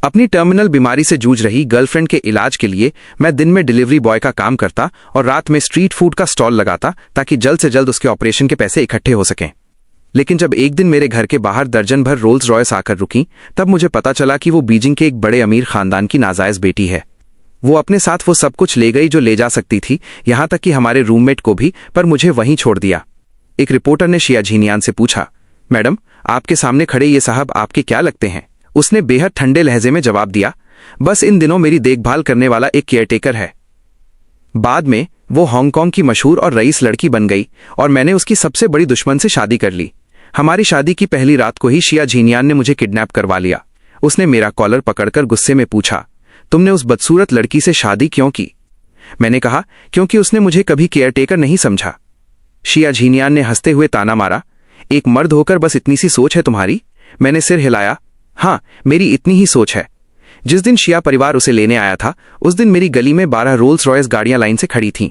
अपनी टर्मिनल बीमारी से जूझ रही गर्लफ्रेंड के इलाज के लिए मैं दिन में डिलीवरी बॉय का काम करता और रात में स्ट्रीट फूड का स्टॉल लगाता ताकि जल्द से जल्द उसके ऑपरेशन के पैसे इकट्ठे हो सकें। लेकिन जब एक दिन मेरे घर के बाहर दर्जन भर रोल्स रॉयस आकर रुकी, तब मुझे पता चला कि वो बीजिंग के एक बड़े अमीर खानदान की नाजायज बेटी है। वो अपने साथ वो सब कुछ ले गई जो ले जा सकती थी, यहां तक कि हमारे रूममेट को भी, पर मुझे वहीं छोड़ दिया। एक रिपोर्टर ने शिया झीनियान से पूछा, मैडम, आपके सामने खड़े ये साहब आपके क्या लगते हैं? उसने बेहद ठंडे लहजे में जवाब दिया, बस इन दिनों मेरी देखभाल करने वाला एक केयरटेकर है। बाद में वो हांगकांग की मशहूर और रईस लड़की बन गई और मैंने उसकी सबसे बड़ी दुश्मन से शादी कर ली। हमारी शादी की पहली रात को ही शिया झीनियान ने मुझे किडनैप करवा लिया। उसने मेरा कॉलर पकड़कर गुस्से में पूछा, तुमने उस बदसूरत लड़की से शादी क्यों की? मैंने कहा, क्योंकि उसने मुझे कभी केयरटेकर नहीं समझा। शिया झीनियान ने हंसते हुए ताना मारा, एक मर्द होकर बस इतनी सी सोच है तुम्हारी? मैंने सिर हिलाया, हाँ, मेरी इतनी ही सोच है। जिस दिन शिया परिवार उसे लेने आया था, उस दिन मेरी गली में 12 रोल्स रॉयस गाड़ियां लाइन से खड़ी थीं।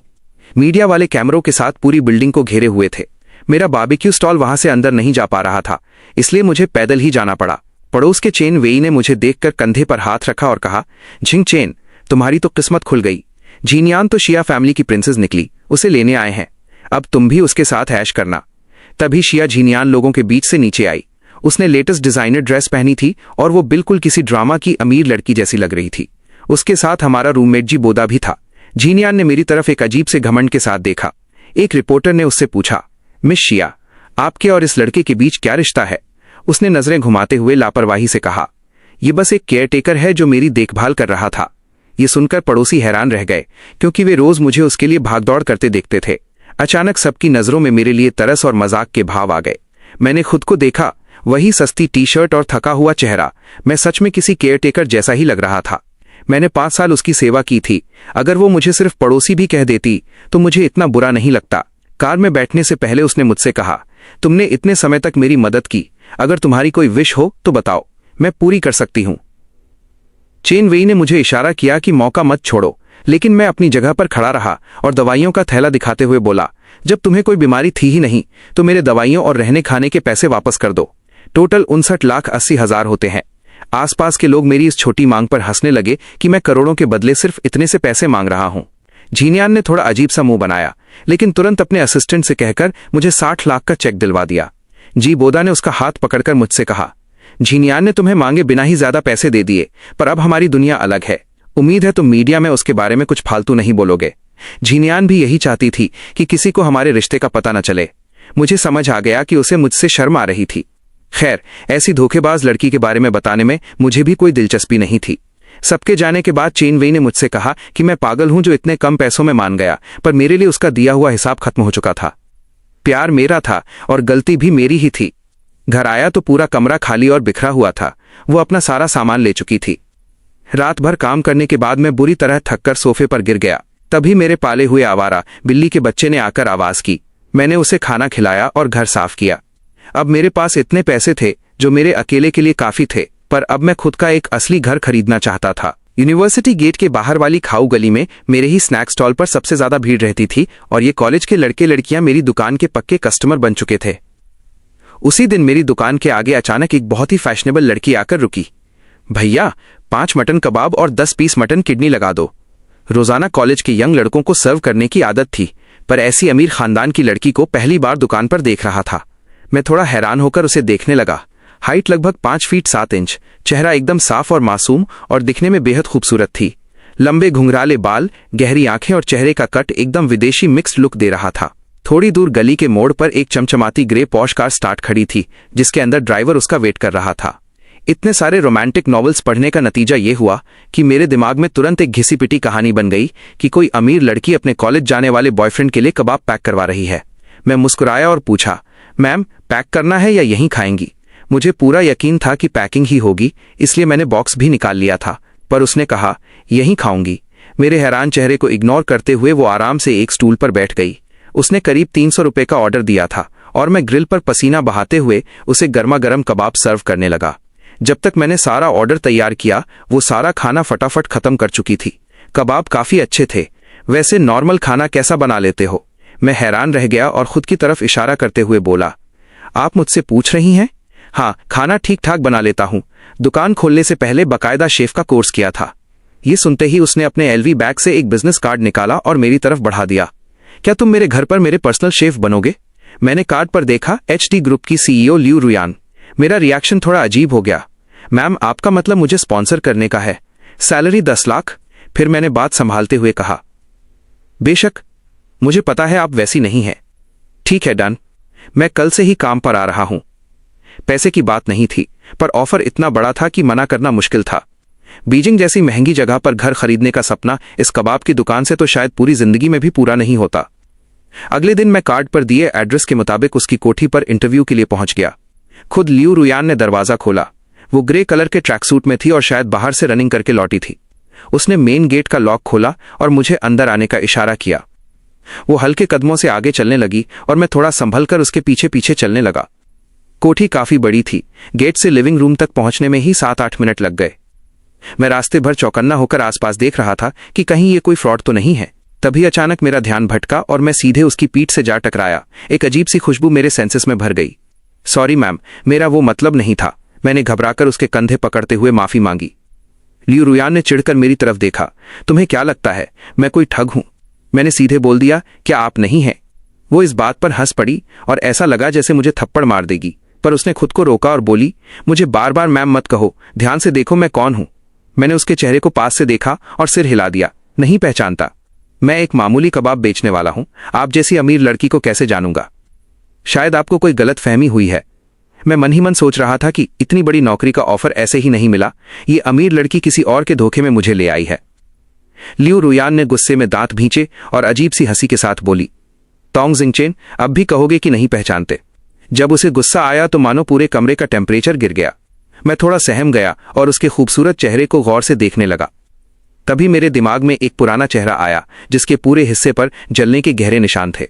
मीडिया वाले कैमरों के साथ पूरी बिल्डिंग को घेरे हुए थे। मेरा बारबेक्यू स्टॉल वहां से अंदर नहीं जा पा रहा था, इसलिए मुझे पैदल ही जाना पड़ा। पड़ोस के चेन वेई ने मुझे देखकर कंधे पर हाथ रखा और कहा, झिंग चेन, तुम्हारी तो किस्मत खुल गई। झीनियान तो शिया फैमिली की प्रिंसेस निकली, उसे लेने आए हैं। अब तुम भी उसके साथ ऐश करना। तभी शिया झीनियान लोगों के बीच से नीचे आई। उसने लेटेस्ट डिजाइनर ड्रेस पहनी थी और वो बिल्कुल किसी ड्रामा की अमीर लड़की जैसी लग रही थी। उसके साथ हमारा रूममेट जी बोदा भी था। झीनियान ने मेरी तरफ एक अजीब से घमंड के साथ देखा। एक रिपोर्टर ने उससे पूछा, मिस शिया, आपके और इस लड़के के बीच क्या रिश्ता है? उसने नजरें घुमाते हुए लापरवाही से कहा, ये बस एक केयरटेकर है जो मेरी देखभाल कर रहा था। ये सुनकर पड़ोसी हैरान रह गए, क्योंकि वे रोज मुझे उसके लिए भागदौड़ करते देखते थे। अचानक सबकी नजरों में मेरे लिए तरस और मजाक के भाव आ गए। मैंने खुद को देखा, वही सस्ती टी शर्ट और थका हुआ चेहरा। मैं सच में किसी केयरटेकर जैसा ही लग रहा था। मैंने 5 साल उसकी सेवा की थी। अगर वो मुझे सिर्फ पड़ोसी भी कह देती तो मुझे इतना बुरा नहीं लगता। कार में बैठने से पहले उसने मुझसे कहा, तुमने इतने समय तक मेरी मदद की, अगर तुम्हारी कोई विश हो तो बताओ, मैं पूरी कर सकती हूं। चेन वेई ने मुझे इशारा किया कि मौका मत छोड़ो, लेकिन मैं अपनी जगह पर खड़ा रहा और दवाइयों का थैला दिखाते हुए बोला, जब तुम्हें कोई बीमारी थी ही नहीं तो मेरे दवाइयों और रहने खाने के पैसे वापस कर दो। टोटल 59,80,000 होते हैं। आसपास के लोग मेरी इस छोटी मांग पर हंसने लगे कि मैं करोड़ों के बदले सिर्फ इतने से पैसे मांग रहा हूं। झीनियान ने थोड़ा अजीब सा मुंह बनाया, लेकिन तुरंत अपने असिस्टेंट से कहकर मुझे 60 लाख का चेक दिलवा दिया। जी बोदा ने उसका हाथ पकड़कर मुझसे कहा, झीनियान ने तुम्हें मांगे बिना ही ज्यादा पैसे दे दिए, पर अब हमारी दुनिया अलग है। उम्मीद है तुम मीडिया में उसके बारे में कुछ फालतू नहीं बोलोगे। झीनियान भी यही चाहती थी कि किसी को हमारे रिश्ते का पता न चले। मुझे समझ आ गया कि उसे मुझसे शर्म आ रही थी। खैर, ऐसी धोखेबाज लड़की के बारे में बताने में मुझे भी कोई दिलचस्पी नहीं थी। सबके जाने के बाद चेन वेई ने मुझसे कहा कि मैं पागल हूं जो इतने कम पैसों में मान गया, पर मेरे लिए उसका दिया हुआ हिसाब खत्म हो चुका था। प्यार मेरा था और गलती भी मेरी ही थी। घर आया तो पूरा कमरा खाली और बिखरा हुआ था। वो अपना सारा सामान ले चुकी थी। रात भर काम करने के बाद मैं बुरी तरह थककर सोफे पर गिर गया। तभी मेरे पाले हुए आवारा बिल्ली के बच्चे ने आकर आवाज की। मैंने उसे खाना खिलाया और घर साफ किया। अब मेरे पास इतने पैसे थे जो मेरे अकेले के लिए काफी थे, पर अब मैं खुद का एक असली घर खरीदना चाहता था। यूनिवर्सिटी गेट के बाहर वाली खाऊ गली में मेरे ही स्नैक स्टॉल पर सबसे ज्यादा भीड़ रहती थी और ये कॉलेज के लड़के लड़कियां मेरी दुकान के पक्के कस्टमर बन चुके थे। उसी दिन मेरी दुकान के आगे अचानक एक बहुत ही फैशनेबल लड़की आकर रुकी। भैया, 5 मटन कबाब और 10 पीस मटन किडनी लगा दो। रोजाना कॉलेज के यंग लड़कों को सर्व करने की आदत थी, पर ऐसी अमीर खानदान की लड़की को पहली बार दुकान पर देख रहा था। मैं थोड़ा हैरान होकर उसे देखने लगा। हाइट लगभग 5 फीट 7 इंच, चेहरा एकदम साफ और मासूम और दिखने में बेहद खूबसूरत थी। लंबे घुंघराले बाल, गहरी आंखें और चेहरे का कट एकदम विदेशी मिक्स्ड लुक दे रहा था। थोड़ी दूर गली के मोड़ पर एक चमचमाती ग्रे पॉश कार स्टार्ट खड़ी थी, जिसके अंदर ड्राइवर उसका वेट कर रहा था। इतने सारे रोमांटिक नॉवेल्स पढ़ने का नतीजा ये हुआ कि मेरे दिमाग में तुरंत एक घिसी पिटी कहानी बन गई कि कोई अमीर लड़की अपने कॉलेज जाने वाले बॉयफ्रेंड के लिए कबाब पैक करवा रही है। मैं मुस्कुराया और पूछा, मैम, पैक करना है या यहीं खाएंगी? मुझे पूरा यकीन था कि पैकिंग ही होगी, इसलिए मैंने बॉक्स भी निकाल लिया था, पर उसने कहा, यहीं खाऊंगी। मेरे हैरान चेहरे को इग्नोर करते हुए वो आराम से एक स्टूल पर बैठ गई। उसने करीब 300 रुपए का ऑर्डर दिया था और मैं ग्रिल पर पसीना बहाते हुए उसे गर्मा गर्म कबाब सर्व करने लगा। जब तक मैंने सारा ऑर्डर तैयार किया, वो सारा खाना फटाफट खत्म कर चुकी थी। कबाब काफी अच्छे थे। वैसे नॉर्मल खाना कैसा बना लेते हो? मैं हैरान रह गया और खुद की तरफ इशारा करते हुए बोला, आप मुझसे पूछ रही हैं? हाँ, खाना ठीक ठाक बना लेता हूँ। दुकान खोलने से पहले बकायदा शेफ का कोर्स किया था। ये सुनते ही उसने अपने एलवी बैग से एक बिजनेस कार्ड निकाला और मेरी तरफ बढ़ा दिया। क्या तुम मेरे घर पर मेरे पर्सनल शेफ बनोगे? मैंने कार्ड पर देखा एचडी ग्रुप की सीईओ लियू रुयान। मेरा रिएक्शन थोड़ा अजीब हो गया। मैम, आपका मतलब मुझे स्पॉन्सर करने का है? सैलरी 10 लाख? फिर मैंने बात संभालते हुए कहा, बेशक, मुझे पता है आप वैसी नहीं हैं। ठीक है, डन। मैं कल से ही काम पर आ रहा हूं। पैसे की बात नहीं थी, पर ऑफर इतना बड़ा था कि मना करना मुश्किल था। बीजिंग जैसी महंगी जगह पर घर खरीदने का सपना इस कबाब की दुकान से तो शायद पूरी जिंदगी में भी पूरा नहीं होता। अगले दिन मैं कार्ड पर दिए एड्रेस के मुताबिक उसकी कोठी पर इंटरव्यू के लिए पहुंच गया। खुद लियू रुयान ने दरवाजा खोला। वो ग्रे कलर के ट्रैक सूट में थी और शायद बाहर से रनिंग करके लौटी थी। उसने मेन गेट का लॉक खोला और मुझे अंदर आने का इशारा किया। वो हल्के कदमों से आगे चलने लगी और मैं थोड़ा संभल कर उसके पीछे पीछे चलने लगा। कोठी काफी बड़ी थी। गेट से लिविंग रूम तक पहुंचने में ही 7-8 मिनट लग गए। मैं रास्ते भर चौकन्ना होकर आसपास देख रहा था कि कहीं ये कोई फ्रॉड तो नहीं है। तभी अचानक मेरा ध्यान भटका और मैं सीधे उसकी पीठ से जा टकराया। एक अजीब सी खुशबू मेरे सेंसेस में भर गई। सॉरी मैम, मेरा वो मतलब नहीं था। मैंने घबराकर उसके कंधे पकड़ते हुए माफी मांगी। लियू रुयान ने चिढ़कर मेरी तरफ देखा। तुम्हें क्या लगता है मैं कोई ठग हूं? मैंने सीधे बोल दिया, क्या आप नहीं हैं? वो इस बात पर हंस पड़ी और ऐसा लगा जैसे मुझे थप्पड़ मार देगी, पर उसने खुद को रोका और बोली, मुझे बार बार मैम मत कहो, ध्यान से देखो मैं कौन हूं। मैंने उसके चेहरे को पास से देखा और सिर हिला दिया। नहीं पहचानता। मैं एक मामूली कबाब बेचने वाला हूं। आप जैसी अमीर लड़की को कैसे जानूंगा? शायद आपको कोई गलत फहमी हुई है। मैं मन ही मन सोच रहा था कि इतनी बड़ी नौकरी का ऑफर ऐसे ही नहीं मिला। ये अमीर लड़की किसी और के धोखे में मुझे ले आई है। लियू रुयान ने गुस्से में दांत भींचे और अजीब सी हंसी के साथ बोली, तोंग जिंगचेन, अब भी कहोगे कि नहीं पहचानते? जब उसे गुस्सा आया तो मानो पूरे कमरे का टेम्परेचर गिर गया। मैं थोड़ा सहम गया और उसके खूबसूरत चेहरे को गौर से देखने लगा। तभी मेरे दिमाग में एक पुराना चेहरा आया जिसके पूरे हिस्से पर जलने के गहरे निशान थे।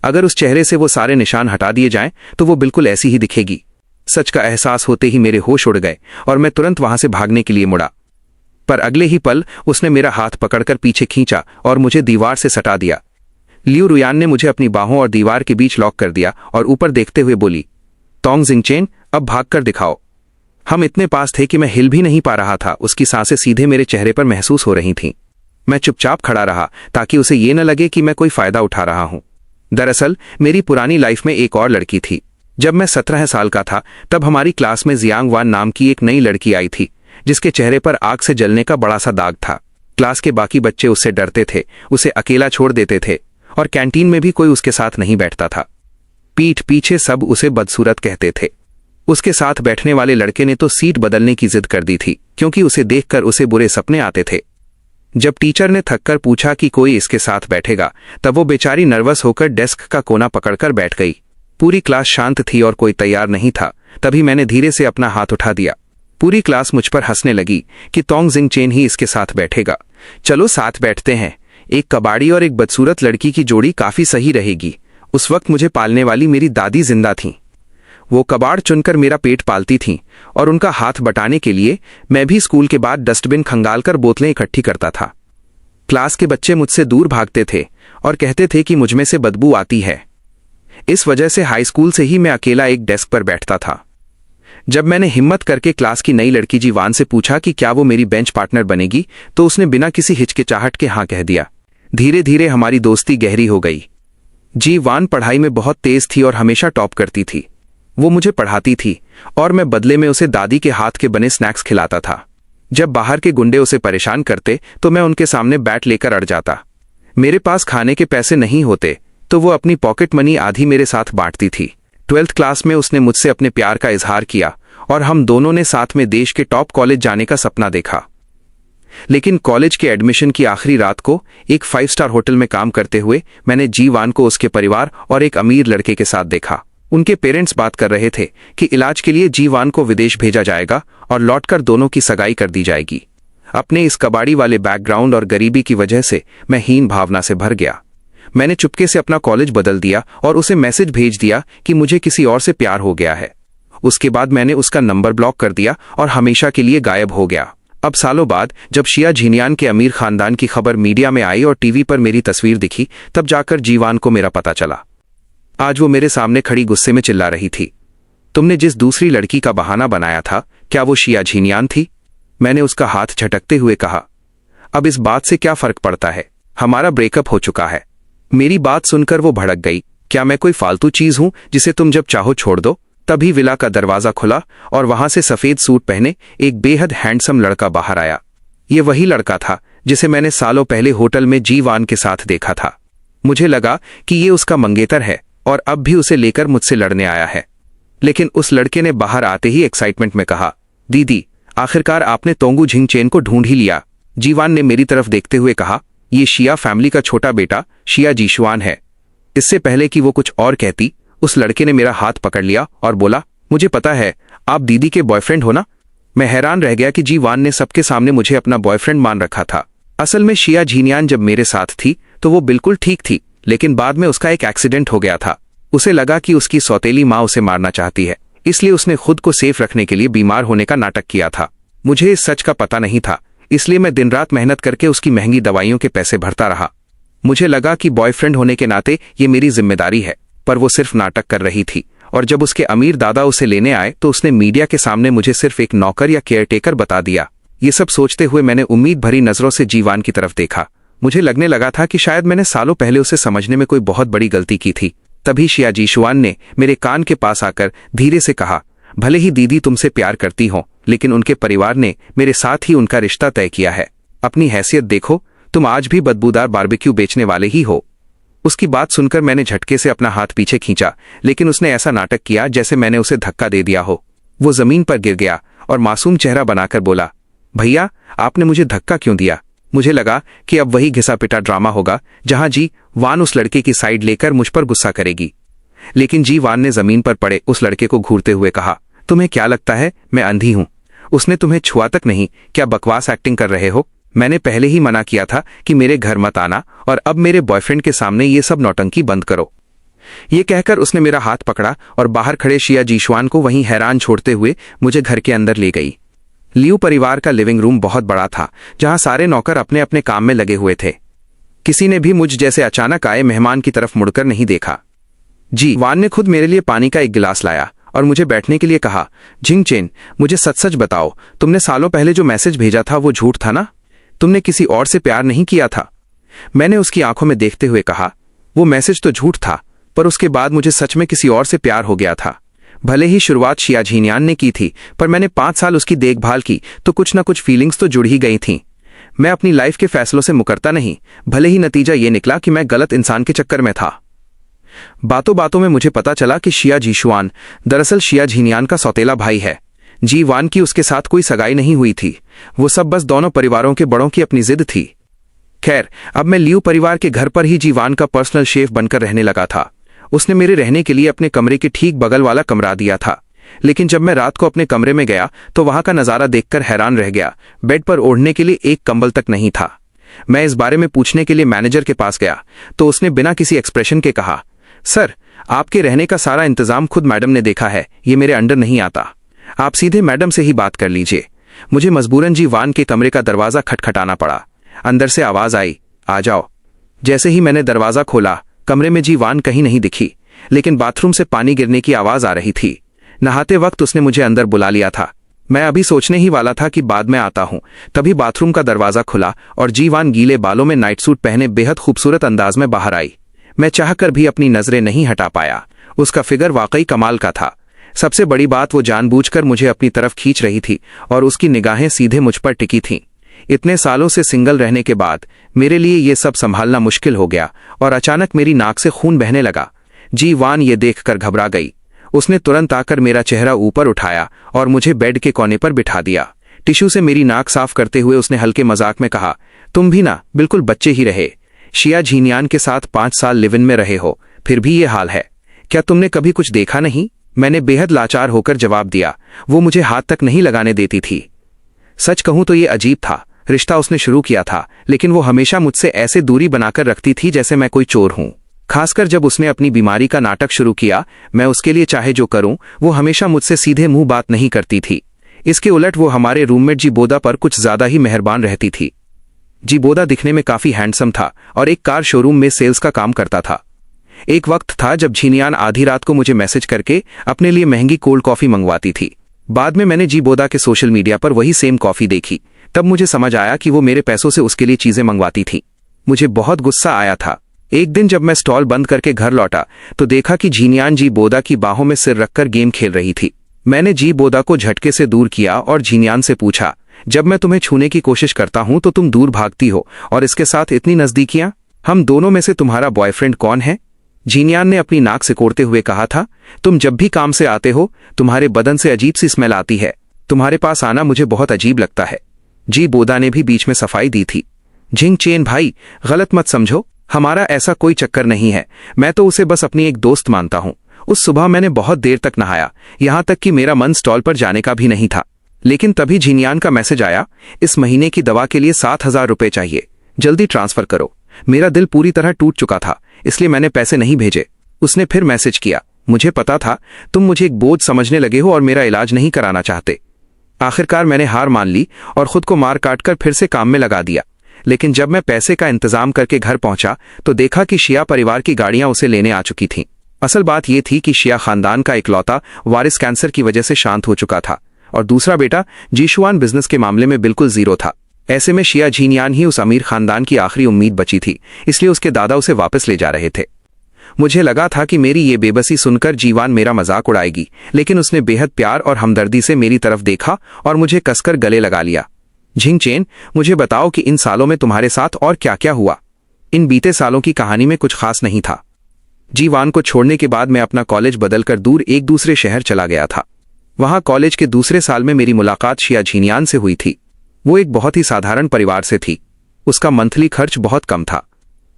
अगर उस चेहरे से वो सारे निशान हटा दिए जाएं तो वो बिल्कुल ऐसी ही दिखेगी। सच का एहसास होते ही मेरे होश उड़ गए और मैं तुरंत वहां से भागने के लिए मुड़ा। पर अगले ही पल उसने मेरा हाथ पकड़कर पीछे खींचा और मुझे दीवार से सटा दिया। लियू रुयान ने मुझे अपनी बाहों और दीवार के बीच लॉक कर दिया और ऊपर देखते हुए बोली, तोंग जिंगचेन, अब भागकर दिखाओ। हम इतने पास थे कि मैं हिल भी नहीं पा रहा था। उसकी सांसें सीधे मेरे चेहरे पर महसूस हो रही थीं। मैं चुपचाप खड़ा रहा ताकि उसे ये न लगे कि मैं कोई फायदा उठा रहा हूं। दरअसल मेरी पुरानी लाइफ में एक और लड़की थी। जब मैं 17 साल का था तब हमारी क्लास में जियांग वान नाम की एक नई लड़की आई थी जिसके चेहरे पर आग से जलने का बड़ा सा दाग था। क्लास के बाकी बच्चे उससे डरते थे, उसे अकेला छोड़ देते थे और कैंटीन में भी कोई उसके साथ नहीं बैठता था। पीठ पीछे सब उसे बदसूरत कहते थे। उसके साथ बैठने वाले लड़के ने तो सीट बदलने की जिद कर दी थी क्योंकि उसे देखकर उसे बुरे सपने आते थे। जब टीचर ने थककर पूछा कि कोई इसके साथ बैठेगा तब वो बेचारी नर्वस होकर डेस्क का कोना पकड़कर बैठ गई। पूरी क्लास शांत थी और कोई तैयार नहीं था। तभी मैंने धीरे से अपना हाथ उठा दिया। पूरी क्लास मुझ पर हंसने लगी कि तोंग जिंगचेन ही इसके साथ बैठेगा। चलो साथ बैठते हैं। एक कबाड़ी और एक बदसूरत लड़की की जोड़ी काफी सही रहेगी। उस वक्त मुझे पालने वाली मेरी दादी जिंदा थीं। वो कबाड़ चुनकर मेरा पेट पालती थीं और उनका हाथ बटाने के लिए मैं भी स्कूल के बाद डस्टबिन खंगालकर बोतलें इकट्ठी करता था। क्लास के बच्चे मुझसे दूर भागते थे और कहते थे कि मुझमें से बदबू आती है। इस वजह से हाई स्कूल से ही मैं अकेला एक डेस्क पर बैठता था। जब मैंने हिम्मत करके क्लास की नई लड़की जीवान से पूछा कि क्या वो मेरी बेंच पार्टनर बनेगी तो उसने बिना किसी हिचकिचाहट के हाँ कह दिया। धीरे धीरे हमारी दोस्ती गहरी हो गई। जीवान पढ़ाई में बहुत तेज थी और हमेशा टॉप करती थी। वो मुझे पढ़ाती थी और मैं बदले में उसे दादी के हाथ के बने स्नैक्स खिलाता था। जब बाहर के गुंडे उसे परेशान करते तो मैं उनके सामने बैट लेकर अड़ जाता। मेरे पास खाने के पैसे नहीं होते तो वो अपनी पॉकेट मनी आधी मेरे साथ बांटती थी। 12th क्लास में उसने मुझसे अपने प्यार का इजहार किया और हम दोनों ने साथ में देश के टॉप कॉलेज जाने का सपना देखा। लेकिन कॉलेज के एडमिशन की आखिरी रात को एक 5 स्टार होटल में काम करते हुए मैंने जीवान को उसके परिवार और एक अमीर लड़के के साथ देखा। उनके पेरेंट्स बात कर रहे थे कि इलाज के लिए जीवान को विदेश भेजा जाएगा और लौटकर दोनों की सगाई कर दी जाएगी। अपने इस कबाड़ी वाले बैकग्राउंड और गरीबी की वजह से मैं हीन भावना से भर गया। मैंने चुपके से अपना कॉलेज बदल दिया और उसे मैसेज भेज दिया कि मुझे किसी और से प्यार हो गया है। उसके बाद मैंने उसका नंबर ब्लॉक कर दिया और हमेशा के लिए गायब हो गया। अब सालों बाद जब शिया झिनियान के अमीर खानदान की खबर मीडिया में आई और टीवी पर मेरी तस्वीर दिखी तब जाकर जीवान को मेरा पता चला। आज वो मेरे सामने खड़ी गुस्से में चिल्ला रही थी, तुमने जिस दूसरी लड़की का बहाना बनाया था क्या वो शिया झीनियान थी? मैंने उसका हाथ झटकते हुए कहा। अब इस बात से क्या फर्क पड़ता है, हमारा ब्रेकअप हो चुका है। मेरी बात सुनकर वो भड़क गई। क्या मैं कोई फालतू चीज हूं जिसे तुम जब चाहो छोड़ दो? तभी विला का दरवाजा खुला और वहां से सफेद सूट पहने एक बेहद हैंडसम लड़का बाहर आया। ये वही लड़का था जिसे मैंने सालों पहले होटल में जीवान के साथ देखा था। मुझे लगा कि ये उसका मंगेतर है और अब भी उसे लेकर मुझसे लड़ने आया है। लेकिन उस लड़के ने बाहर आते ही एक्साइटमेंट में कहा, दीदी, आखिरकार आपने तोंगू झिंगचेन को ढूंढ ही लिया। जीवान ने मेरी तरफ देखते हुए कहा, ये शिया फैमिली का छोटा बेटा शिया जीशुआन है। इससे पहले कि वो कुछ और कहती, उस लड़के ने मेरा हाथ पकड़ लिया और बोला, मुझे पता है आप दीदी के बॉयफ्रेंड हो ना। मैं हैरान रह गया कि जीवान ने सबके सामने मुझे अपना बॉयफ्रेंड मान रखा था। असल में शिया झीनियान जब मेरे साथ थी तो वो बिल्कुल ठीक थी, लेकिन बाद में उसका एक एक्सीडेंट हो गया था। उसे लगा कि उसकी सौतेली माँ उसे मारना चाहती है, इसलिए उसने खुद को सेफ रखने के लिए बीमार होने का नाटक किया था। मुझे इस सच का पता नहीं था, इसलिए मैं दिन रात मेहनत करके उसकी महंगी दवाइयों के पैसे भरता रहा। मुझे लगा कि बॉयफ्रेंड होने के नाते ये मेरी जिम्मेदारी है, पर वो सिर्फ नाटक कर रही थी। और जब उसके अमीर दादा उसे लेने आए तो उसने मीडिया के सामने मुझे सिर्फ एक नौकर या केयरटेकर बता दिया। ये सब सोचते हुए मैंने उम्मीद भरी नजरों से जीवान की तरफ देखा। मुझे लगने लगा था कि शायद मैंने सालों पहले उसे समझने में कोई बहुत बड़ी गलती की थी। तभी शिया जीशुआन ने मेरे कान के पास आकर धीरे से कहा, भले ही दीदी तुमसे प्यार करती हो, लेकिन उनके परिवार ने मेरे साथ ही उनका रिश्ता तय किया है। अपनी हैसियत देखो, तुम आज भी बदबूदार बारबेक्यू बेचने वाले ही हो। उसकी बात सुनकर मैंने झटके से अपना हाथ पीछे खींचा, लेकिन उसने ऐसा नाटक किया जैसे मैंने उसे धक्का दे दिया हो। वो जमीन पर गिर गया और मासूम चेहरा बनाकर बोला, भैया आपने मुझे धक्का क्यों दिया? मुझे लगा कि अब वही घिसा पिटा ड्रामा होगा जहां जी वान उस लड़के की साइड लेकर मुझ पर गुस्सा करेगी। लेकिन जी वान ने जमीन पर पड़े उस लड़के को घूरते हुए कहा, तुम्हें क्या लगता है मैं अंधी हूं? उसने तुम्हें छुआ तक नहीं, क्या बकवास एक्टिंग कर रहे हो? मैंने पहले ही मना किया था कि मेरे घर मत आना, और अब मेरे बॉयफ्रेंड के सामने ये सब नौटंकी बंद करो। ये कहकर उसने मेरा हाथ पकड़ा और बाहर खड़े शिया जीशुआन को वहीं हैरान छोड़ते हुए मुझे घर के अंदर ले गई। लियू परिवार का लिविंग रूम बहुत बड़ा था, जहां सारे नौकर अपने अपने काम में लगे हुए थे। किसी ने भी मुझ जैसे अचानक आए मेहमान की तरफ मुड़कर नहीं देखा। जी वान ने खुद मेरे लिए पानी का एक गिलास लाया और मुझे बैठने के लिए कहा, झिंगचेन, मुझे सच सच बताओ, तुमने सालों पहले जो मैसेज भेजा था वो झूठ था ना? तुमने किसी और से प्यार नहीं किया था? मैंने उसकी आंखों में देखते हुए कहा, वो मैसेज तो झूठ था, पर उसके बाद मुझे सच में किसी और से प्यार हो गया था। भले ही शुरुआत शिया झीनियान ने की थी, पर मैंने 5 साल उसकी देखभाल की तो कुछ ना कुछ फीलिंग्स तो जुड़ ही गई थीं। मैं अपनी लाइफ के फैसलों से मुकरता नहीं, भले ही नतीजा ये निकला कि मैं गलत इंसान के चक्कर में था। बातों बातों में मुझे पता चला कि शिया जीशुआन दरअसल शिया झीनियान का सौतेला भाई है। जी वान की उसके साथ कोई सगाई नहीं हुई थी, वो सब बस दोनों परिवारों के बड़ों की अपनी जिद थी। खैर, अब मैं लियू परिवार के घर पर ही जी वान का पर्सनल शेफ बनकर रहने लगा था। उसने मेरे रहने के लिए अपने कमरे के ठीक बगल वाला कमरा दिया था, लेकिन जब मैं रात को अपने कमरे में गया तो वहां का नजारा देखकर हैरान रह गया। बेड पर ओढ़ने के लिए एक कंबल तक नहीं था। मैं इस बारे में पूछने के लिए मैनेजर के पास गया तो उसने बिना किसी एक्सप्रेशन के कहा, सर, आपके रहने का सारा इंतजाम खुद मैडम ने देखा है, ये मेरे अंडर नहीं आता। आप सीधे मैडम से ही बात कर लीजिए। मुझे मजबूरन जी वान के कमरे का दरवाजा खटखटाना पड़ा। अंदर से आवाज आई, आ जाओ। जैसे ही मैंने दरवाजा खोला, कमरे में जी वान कहीं नहीं दिखी, लेकिन बाथरूम से पानी गिरने की आवाज आ रही थी। नहाते वक्त उसने मुझे अंदर बुला लिया था। मैं अभी सोचने ही वाला था कि बाद में आता हूं, तभी बाथरूम का दरवाजा खुला और जी वान गीले बालों में नाइट सूट पहने बेहद खूबसूरत अंदाज में बाहर आई। मैं चाहकर भी अपनी नजरें नहीं हटा पाया। उसका फिगर वाकई कमाल का था। सबसे बड़ी बात, वो जानबूझकर मुझे अपनी तरफ खींच रही थी और उसकी निगाहें सीधे मुझ पर टिकी थीं। इतने सालों से सिंगल रहने के बाद मेरे लिए ये सब संभालना मुश्किल हो गया और अचानक मेरी नाक से खून बहने लगा। जी वान ये देखकर घबरा गई। उसने तुरंत आकर मेरा चेहरा ऊपर उठाया और मुझे बेड के कोने पर बिठा दिया। टिश्यू से मेरी नाक साफ करते हुए उसने हल्के मजाक में कहा, तुम भी ना बिल्कुल बच्चे ही रहे। शिया झीनियान के साथ 5 साल लिव इन में रहे हो, फिर भी ये हाल है। क्या तुमने कभी कुछ देखा नहीं? मैंने बेहद लाचार होकर जवाब दिया। वो मुझे हाथ तक नहीं लगाने देती थी। सच कहूं तो ये अजीब था। रिश्ता उसने शुरू किया था, लेकिन वो हमेशा मुझसे ऐसे दूरी बनाकर रखती थी जैसे मैं कोई चोर हूं। खासकर जब उसने अपनी बीमारी का नाटक शुरू किया, मैं उसके लिए चाहे जो करूं, वो हमेशा मुझसे सीधे मुंह बात नहीं करती थी। इसके उलट वो हमारे रूममेट जीबोदा पर कुछ ज्यादा ही मेहरबान रहती थी। जीबोदा दिखने में काफी हैंडसम था और एक कार शोरूम में सेल्स का काम करता था। एक वक्त था जब झीनियान आधी रात को मुझे मैसेज करके अपने लिए महंगी कोल्ड कॉफी मंगवाती थी। बाद में मैंने जी बोदा के सोशल मीडिया पर वही सेम कॉफी देखी। तब मुझे समझ आया कि वो मेरे पैसों से उसके लिए चीजें मंगवाती थी। मुझे बहुत गुस्सा आया था। एक दिन जब मैं स्टॉल बंद करके घर लौटा तो देखा कि झीनियान जी बोदा की बाहों में सिर रखकर गेम खेल रही थी। मैंने जी बोदा को झटके से दूर किया और झीनियान से पूछा, जब मैं तुम्हें छूने की कोशिश करता हूं तो तुम दूर भागती हो, और इसके साथ इतनी नजदीकियां? हम दोनों में से तुम्हारा बॉयफ्रेंड कौन है? झीनियान ने अपनी नाक सिकोड़ते हुए कहा था, तुम जब भी काम से आते हो तुम्हारे बदन से अजीब सी स्मेल आती है। तुम्हारे पास आना मुझे बहुत अजीब लगता है। जी बोदा ने भी बीच में सफाई दी थी। झिंग चेन भाई, गलत मत समझो, हमारा ऐसा कोई चक्कर नहीं है। मैं तो उसे बस अपनी एक दोस्त मानता हूं। उस सुबह मैंने बहुत देर तक नहाया, यहां तक कि मेरा मन स्टॉल पर जाने का भी नहीं था। लेकिन तभी झीनियान का मैसेज आया, इस महीने की दवा के लिए 7,000 रुपए चाहिए, जल्दी ट्रांसफर करो। मेरा दिल पूरी तरह टूट चुका था, इसलिए मैंने पैसे नहीं भेजे। उसने फिर मैसेज किया, मुझे पता था तुम मुझे एक बोझ समझने लगे हो और मेरा इलाज नहीं कराना चाहते। आखिरकार मैंने हार मान ली और खुद को मार काट कर फिर से काम में लगा दिया। लेकिन जब मैं पैसे का इंतजाम करके घर पहुंचा तो देखा कि शिया परिवार की गाड़ियां उसे लेने आ चुकी थीं। असल बात यह थी कि शिया खानदान का इकलौता वारिस कैंसर की वजह से शांत हो चुका था और दूसरा बेटा जीशुआन बिजनेस के मामले में बिल्कुल जीरो था। ऐसे में शिया झीनियान ही उस अमीर खानदान की आखिरी उम्मीद बची थी, इसलिए उसके दादा उसे वापस ले जा रहे थे। मुझे लगा था कि मेरी ये बेबसी सुनकर जीवान मेरा मजाक उड़ाएगी, लेकिन उसने बेहद प्यार और हमदर्दी से मेरी तरफ देखा और मुझे कसकर गले लगा लिया। झिंग चेन, मुझे बताओ कि इन सालों में तुम्हारे साथ और क्या क्या हुआ? इन बीते सालों की कहानी में कुछ खास नहीं था। जीवान को छोड़ने के बाद मैं अपना कॉलेज बदलकर दूर एक दूसरे शहर चला गया था। वहां कॉलेज के दूसरे साल में मेरी मुलाकात शिया झीनियान से हुई थी। वो एक बहुत ही साधारण परिवार से थी। उसका मंथली खर्च बहुत कम था।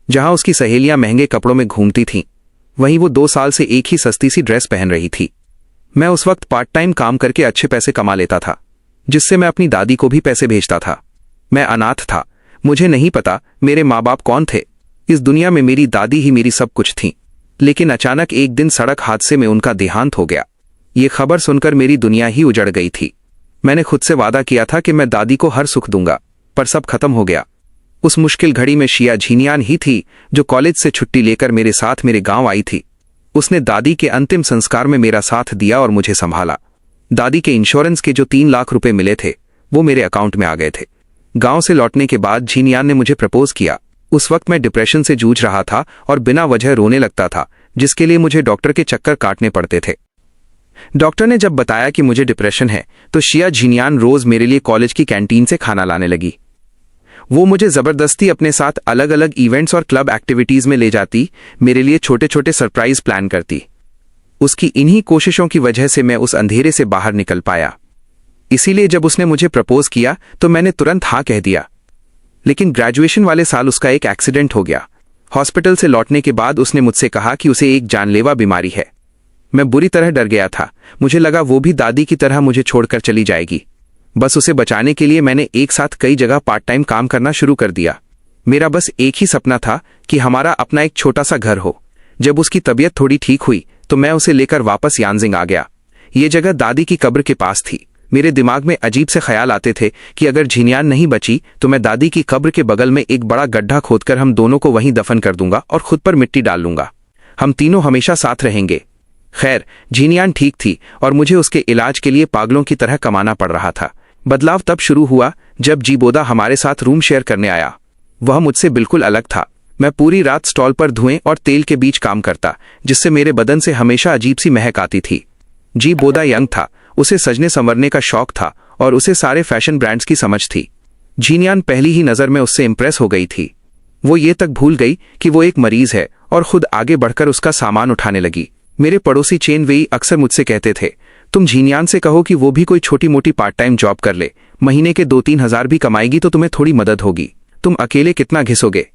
जहां उसकी सहेलियां महंगे कपड़ों में घूमती थीं, वहीं वो 2 साल से एक ही सस्ती सी ड्रेस पहन रही थी। मैं उस वक्त पार्ट टाइम काम करके अच्छे पैसे कमा लेता था, जिससे मैं अपनी दादी को भी पैसे भेजता था। मैं अनाथ था, मुझे नहीं पता मेरे माँ बाप कौन थे। इस दुनिया में मेरी दादी ही मेरी सब कुछ थी। लेकिन अचानक एक दिन सड़क हादसे में उनका देहांत हो गया। ये खबर सुनकर मेरी दुनिया ही उजड़ गई थी। मैंने खुद से वादा किया था कि मैं दादी को हर सुख दूंगा, पर सब खत्म हो गया। उस मुश्किल घड़ी में शिया झीनियान ही थी जो कॉलेज से छुट्टी लेकर मेरे साथ मेरे गांव आई थी। उसने दादी के अंतिम संस्कार में मेरा साथ दिया और मुझे संभाला। दादी के इंश्योरेंस के जो 3 लाख रुपए मिले थे वो मेरे अकाउंट में आ गए थे। गांव से लौटने के बाद झीनियान ने मुझे प्रपोज किया। उस वक्त मैं डिप्रेशन से जूझ रहा था और बिना वजह रोने लगता था, जिसके लिए मुझे डॉक्टर के चक्कर काटने पड़ते थे। डॉक्टर ने जब बताया कि मुझे डिप्रेशन है तो शिया झीनियान रोज मेरे लिए कॉलेज की कैंटीन से खाना लाने लगी। वो मुझे जबरदस्ती अपने साथ अलग अलग इवेंट्स और क्लब एक्टिविटीज में ले जाती, मेरे लिए छोटे छोटे सरप्राइज प्लान करती। उसकी इन्हीं कोशिशों की वजह से मैं उस अंधेरे से बाहर निकल पाया। इसीलिए जब उसने मुझे प्रपोज किया तो मैंने तुरंत हाँ कह दिया। लेकिन ग्रेजुएशन वाले साल उसका एक एक्सीडेंट हो गया। हॉस्पिटल से लौटने के बाद उसने मुझसे कहा कि उसे एक जानलेवा बीमारी है। मैं बुरी तरह डर गया था। मुझे लगा वो भी दादी की तरह मुझे छोड़कर चली जाएगी। बस उसे बचाने के लिए मैंने एक साथ कई जगह पार्ट टाइम काम करना शुरू कर दिया। मेरा बस एक ही सपना था कि हमारा अपना एक छोटा सा घर हो। जब उसकी तबीयत थोड़ी ठीक हुई तो मैं उसे लेकर वापस यानजिंग आ गया। ये जगह दादी की कब्र के पास थी। मेरे दिमाग में अजीब से ख्याल आते थे कि अगर झीनियान नहीं बची तो मैं दादी की कब्र के बगल में एक बड़ा गड्ढा खोदकर हम दोनों को वहीं दफन कर दूंगा और खुद पर मिट्टी डाल लूंगा। हम तीनों हमेशा साथ रहेंगे। खैर, झीनियान ठीक थी और मुझे उसके इलाज के लिए पागलों की तरह कमाना पड़ रहा था। बदलाव तब शुरू हुआ जब जीबोदा हमारे साथ रूम शेयर करने आया। वह मुझसे बिल्कुल अलग था। मैं पूरी रात स्टॉल पर धुएं और तेल के बीच काम करता, जिससे मेरे बदन से हमेशा अजीब सी महक आती थी। जीबोदा यंग था, उसे सजने संवरने का शौक था और उसे सारे फैशन ब्रांड्स की समझ थी। झीनियान पहली ही नजर में उससे इंप्रेस हो गई थी। वो ये तक भूल गई कि वो एक मरीज है और खुद आगे बढ़कर उसका सामान उठाने लगी। मेरे पड़ोसी चेन वेई अक्सर मुझसे कहते थे, तुम झीनियान से कहो कि वो भी कोई छोटी मोटी पार्ट टाइम जॉब कर ले, महीने के 2-3 हज़ार भी कमाएगी तो तुम्हें थोड़ी मदद होगी। तुम अकेले कितना घिसोगे?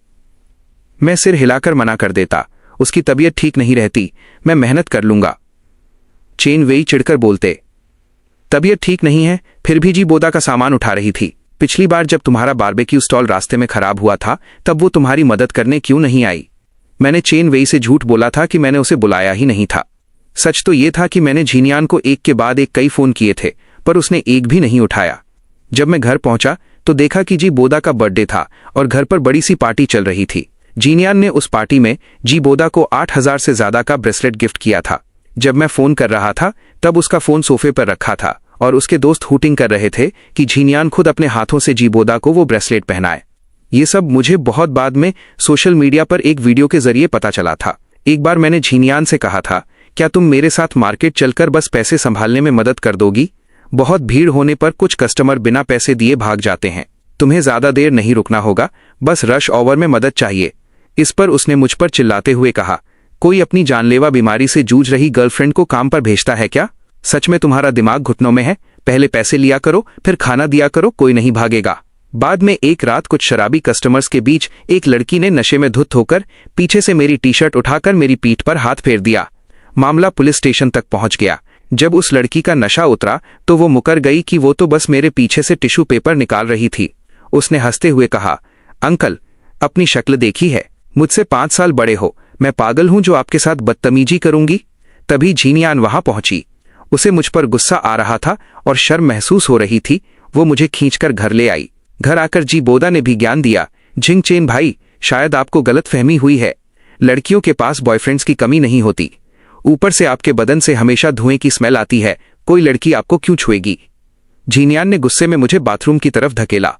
मैं सिर हिलाकर मना कर देता, उसकी तबीयत ठीक नहीं रहती, मैं मेहनत कर लूंगा। चेन वेई चिढ़कर बोलते, तबीयत ठीक नहीं है फिर भी जीबोदा का सामान उठा रही थी। पिछली बार जब तुम्हारा बारबेक्यू स्टॉल रास्ते में खराब हुआ था तब वो तुम्हारी मदद करने क्यों नहीं आई? मैंने चेन वेई से झूठ बोला था कि मैंने उसे बुलाया ही नहीं था। सच तो ये था कि मैंने झीनियान को एक के बाद एक कई फोन किए थे, पर उसने एक भी नहीं उठाया। जब मैं घर पहुंचा तो देखा कि जीबोदा का बर्थडे था और घर पर बड़ी सी पार्टी चल रही थी। झीनियान ने उस पार्टी में जीबोदा को 8,000 से ज्यादा का ब्रेसलेट गिफ्ट किया था। जब मैं फोन कर रहा था तब उसका फोन सोफे पर रखा था और उसके दोस्त हूटिंग कर रहे थे कि झीनियान खुद अपने हाथों से जीबोदा को वो ब्रेसलेट पहनाए। ये सब मुझे बहुत बाद में सोशल मीडिया पर एक वीडियो के जरिए पता चला था। एक बार मैंने झीनियान से कहा था, क्या तुम मेरे साथ मार्केट चलकर बस पैसे संभालने में मदद कर दोगी? बहुत भीड़ होने पर कुछ कस्टमर बिना पैसे दिए भाग जाते हैं। तुम्हें ज्यादा देर नहीं रुकना होगा, बस रश ऑवर में मदद चाहिए। इस पर उसने मुझ पर चिल्लाते हुए कहा, कोई अपनी जानलेवा बीमारी से जूझ रही गर्लफ्रेंड को काम पर भेजता है क्या? सच में तुम्हारा दिमाग घुटनों में है? पहले पैसे लिया करो, फिर खाना दिया करो, कोई नहीं भागेगा। बाद में एक रात कुछ शराबी कस्टमर्स के बीच एक लड़की ने नशे में धुत होकर पीछे से मेरी टी शर्ट उठाकर मेरी पीठ पर हाथ फेर दिया। मामला पुलिस स्टेशन तक पहुंच गया। जब उस लड़की का नशा उतरा तो वो मुकर गई कि वो तो बस मेरे पीछे से टिश्यू पेपर निकाल रही थी। उसने हंसते हुए कहा, अंकल, अपनी शक्ल देखी है? मुझसे 5 साल बड़े हो, मैं पागल हूं जो आपके साथ बदतमीजी करूंगी? तभी झीनियान वहां पहुंची। उसे मुझ पर गुस्सा आ रहा था और शर्म महसूस हो रही थी। वो मुझे खींचकर घर ले आई। घर आकर जीबोदा ने भी ज्ञान दिया, झिंगचेन भाई, शायद आपको गलतफहमी हुई है। लड़कियों के पास बॉयफ्रेंड्स की कमी नहीं होती। ऊपर से आपके बदन से हमेशा धुएं की स्मेल आती है, कोई लड़की आपको क्यों छुएगी? झीनियान ने गुस्से में मुझे बाथरूम की तरफ धकेला।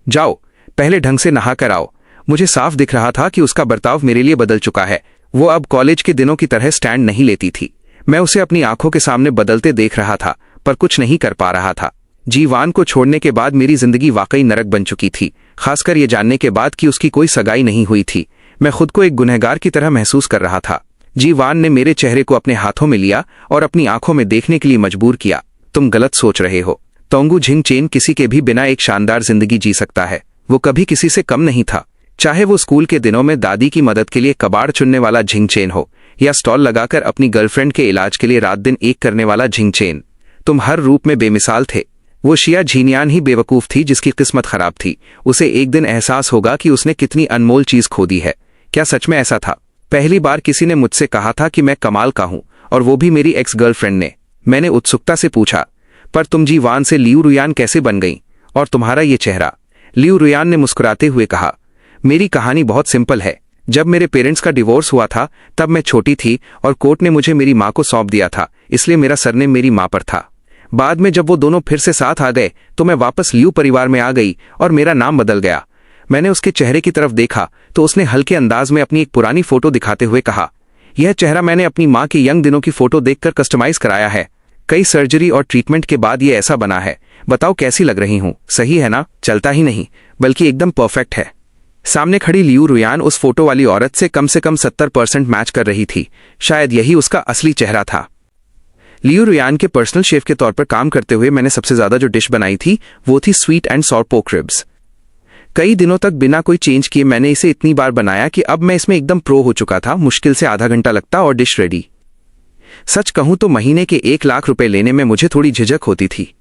जाओ, पहले ढंग से नहा कर आओ। मुझे साफ दिख रहा था कि उसका बर्ताव मेरे लिए बदल चुका है। वो अब कॉलेज के दिनों की तरह स्टैंड नहीं लेती थी। मैं उसे अपनी आंखों के सामने बदलते देख रहा था, पर कुछ नहीं कर पा रहा था। जीवान को छोड़ने के बाद मेरी जिंदगी वाकई नरक बन चुकी थी, खासकर ये जानने के बाद कि उसकी कोई सगाई नहीं हुई थी। मैं खुद को एक गुनहगार की तरह महसूस कर रहा था। जीवान ने मेरे चेहरे को अपने हाथों में लिया और अपनी आंखों में देखने के लिए मजबूर किया। तुम गलत सोच रहे हो। तोंगू झिंगचेन किसी के भी बिना एक शानदार जिंदगी जी सकता है। वो कभी किसी से कम नहीं था, चाहे वो स्कूल के दिनों में दादी की मदद के लिए कबाड़ चुनने वाला झिंगचेन हो या स्टॉल लगाकर अपनी गर्लफ्रेंड के इलाज के लिए रात दिन एक करने वाला झिंगचेन। तुम हर रूप में बेमिसाल थे। वो शिया झीनियान ही बेवकूफ थी जिसकी किस्मत खराब थी। उसे एक दिन एहसास होगा कि उसने कितनी अनमोल चीज खो दी है। क्या सच में ऐसा था? पहली बार किसी ने मुझसे कहा था कि मैं कमाल का हूं, और वो भी मेरी एक्स गर्लफ्रेंड ने। मैंने उत्सुकता से पूछा, पर तुम जीवान से लियू रुयान कैसे बन गई? और तुम्हारा ये चेहरा? लियू रुयान ने मुस्कुराते हुए कहा, मेरी कहानी बहुत सिंपल है। जब मेरे पेरेंट्स का डिवोर्स हुआ था तब मैं छोटी थी और कोर्ट ने मुझे मेरी माँ को सौंप दिया था, इसलिए मेरा सरनेम मेरी माँ पर था। बाद में जब वो दोनों फिर से साथ आ गए तो मैं वापस लियू परिवार में आ गई और मेरा नाम बदल गया। मैंने उसके चेहरे की तरफ देखा तो उसने हल्के अंदाज में अपनी एक पुरानी फोटो दिखाते हुए कहा, यह चेहरा मैंने अपनी माँ के यंग दिनों की फोटो देखकर कस्टमाइज कराया है। कई सर्जरी और ट्रीटमेंट के बाद ये ऐसा बना है। बताओ कैसी लग रही हूँ? सही है ना? चलता ही नहीं बल्कि एकदम परफेक्ट है। सामने खड़ी लियू रुयान उस फोटो वाली औरत से कम 70% मैच कर रही थी। शायद यही उसका असली चेहरा था। लियू रुयान के पर्सनल शेफ के तौर पर काम करते हुए मैंने सबसे ज्यादा जो डिश बनाई थी वो थी sweet and sour pork ribs. कई दिनों तक बिना कोई चेंज किए मैंने इसे इतनी बार बनाया कि अब मैं इसमें एकदम प्रो हो चुका था। मुश्किल से आधा घंटा लगता और डिश रेडी। सच कहूं तो महीने के 1 लाख रुपए लेने में मुझे थोड़ी झिझक होती थी,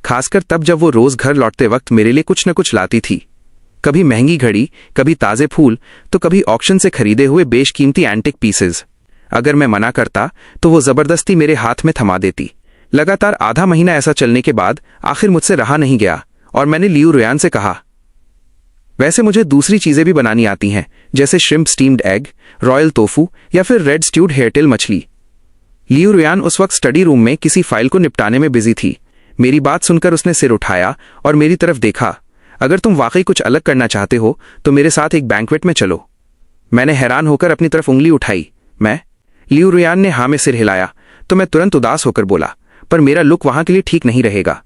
खासकर तब जब वो रोज घर लौटते वक्त मेरे लिए कुछ न कुछ लाती थी। कभी महंगी घड़ी, कभी ताजे फूल, तो कभी ऑक्शन से खरीदे हुए बेशकीमती एंटिक पीसेज। अगर मैं मना करता तो वो जबरदस्ती मेरे हाथ में थमा देती। लगातार आधा महीना ऐसा चलने के बाद आखिर मुझसे रहा नहीं गया और मैंने लियू रुयान से कहा, वैसे मुझे दूसरी चीजें भी बनानी आती हैं, जैसे shrimp steamed egg, royal tofu या फिर रेड स्ट्यूड हेयरटेल मछली। लियू रुयान उस वक्त स्टडी रूम में किसी फाइल को निपटाने में बिजी थी। मेरी बात सुनकर उसने सिर उठाया और मेरी तरफ देखा। अगर तुम वाकई कुछ अलग करना चाहते हो तो मेरे साथ एक बैंक्वेट में चलो। मैंने हैरान होकर अपनी तरफ उंगली उठाई। मैं? लियू रुयान ने हाँ में सिर हिलाया तो मैं तुरंत उदास होकर बोला, पर मेरा लुक वहां के लिए ठीक नहीं रहेगा।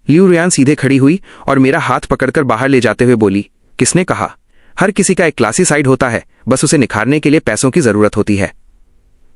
लियू रुयान सीधे खड़ी हुई और मेरा हाथ पकड़कर बाहर ले जाते हुए बोली, किसने कहा? हर किसी का एक क्लासी साइड होता है, बस उसे निखारने के लिए पैसों की जरूरत होती है।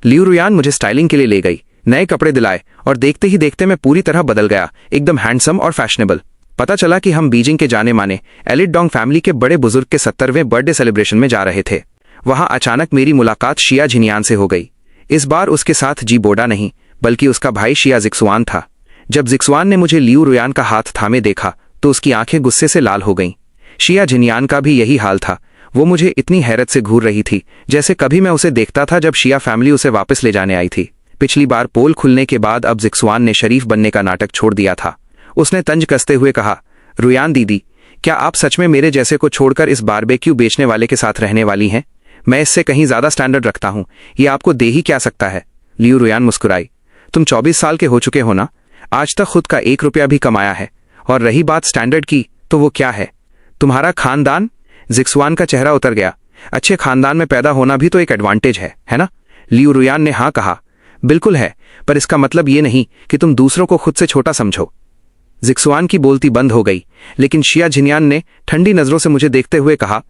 लियू रुयान मुझे स्टाइलिंग के लिए ले गई, नए कपड़े दिलाए और देखते ही देखते मैं पूरी तरह बदल गया, एकदम हैंडसम और फैशनेबल। पता चला कि हम बीजिंग के जाने माने एलिट डोंग फैमिली के बड़े बुजुर्ग के 70वें बर्थडे सेलिब्रेशन में जा रहे थे। वहां अचानक मेरी मुलाकात शिया झिनियान से हो गई। इस बार उसके साथ जीबोदा नहीं बल्कि उसका भाई शिया जिक्सुआन था। जब जिक्सुआन ने मुझे लियू रुयान का हाथ थामे देखा तो उसकी आंखें गुस्से से लाल हो गईं। शिया झिनियान का भी यही हाल था। वो मुझे इतनी हैरत से घूर रही थी जैसे कभी मैं उसे देखता था जब शिया फैमिली उसे वापस ले जाने आई थी। पिछली बार पोल खुलने के बाद अब जिक्सुआन ने शरीफ बनने का नाटक छोड़ दिया था। उसने तंज कसते हुए कहा, रुयान दीदी, क्या आप सच में मेरे जैसे को छोड़कर इस बारबेक्यू बेचने वाले के साथ रहने वाली हैं? मैं इससे कहीं ज्यादा स्टैंडर्ड रखता हूं, ये आपको दे ही क्या सकता है? लियू रुयान मुस्कुराई। तुम 24 साल के हो चुके हो ना? आज तक खुद का 1 रुपया भी कमाया है। और रही बात स्टैंडर्ड की, तो वो क्या है? तुम्हारा खानदान। जिक्सुआन का चेहरा उतर गया। अच्छे खानदान में पैदा होना भी तो एक एडवांटेज है ना? लियू रुयान ने हाँ कहा। बिल्कुल है, पर इसका मतलब ये नहीं कि तुम दूसरों को खुद से छोटा समझो। जिक्सुआन की बोलती बंद हो गई, लेकिन शिया झिनयान ने ठंडी नजरों से मुझे देखते हुए कहा,